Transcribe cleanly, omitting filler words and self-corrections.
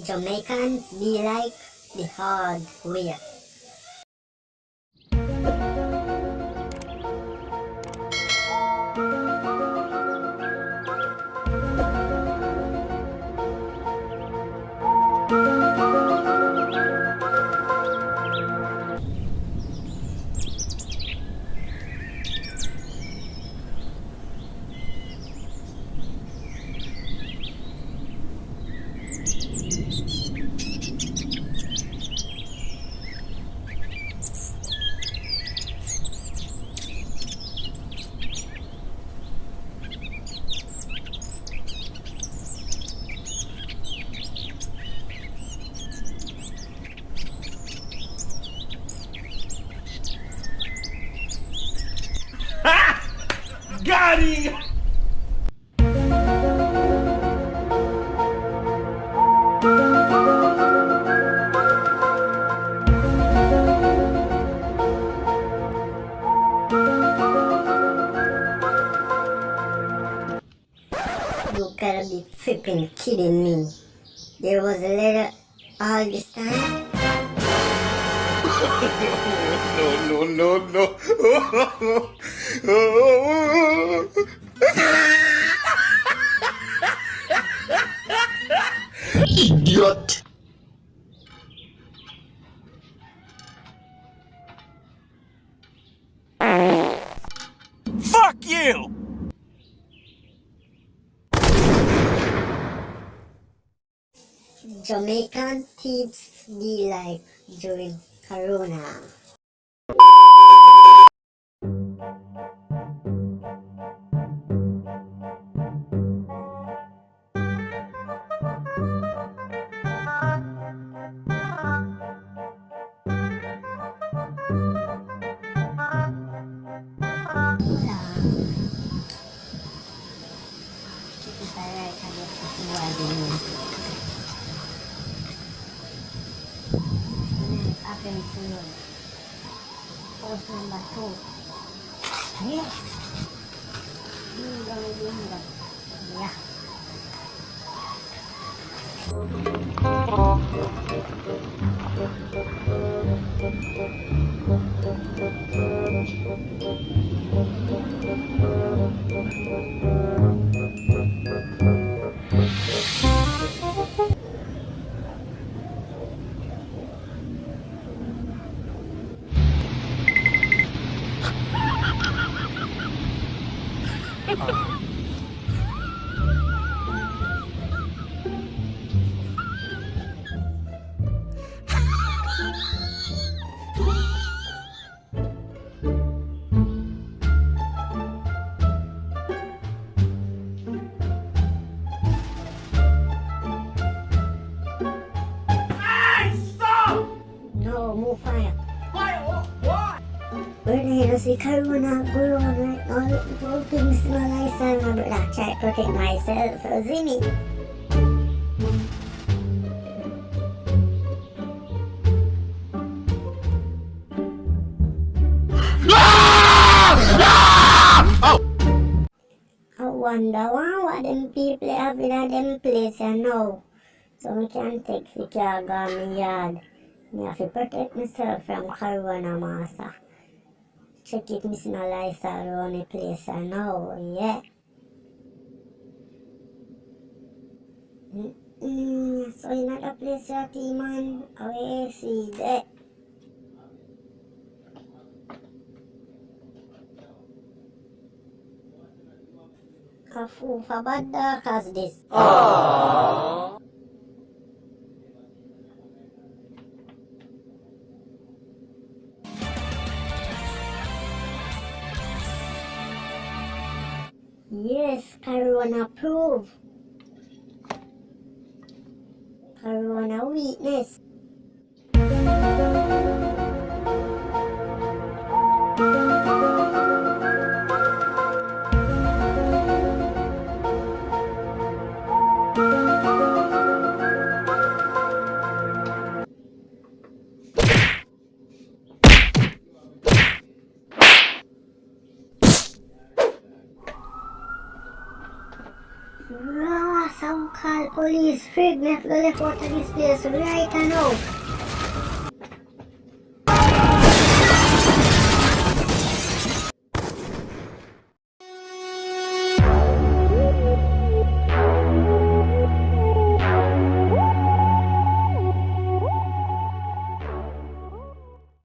Jamaicans be like the hard way. Got him! You gotta be flipping kidding me. There was a letter all this time? No. Idiot! Fuck you! Jamaican thieves be like during Corona. Post number 2. Yes. Yeah. No, move fire. Why? Where the hell is the Corona going on right now? Go to Miss Malaysia, my brother. Try to protect myself. Zini. I wonder what them people have in them place you know. So we can take the car go in my yard. I have to protect myself from Corona, master. Check if Miss Malaysia around the place you know, yeah. So in another place you see man, away see that. A fool for bad dog as this. Yes, Corona proof. Corona weakness. Rasa Call police. Frig, me have to left out of this place right now.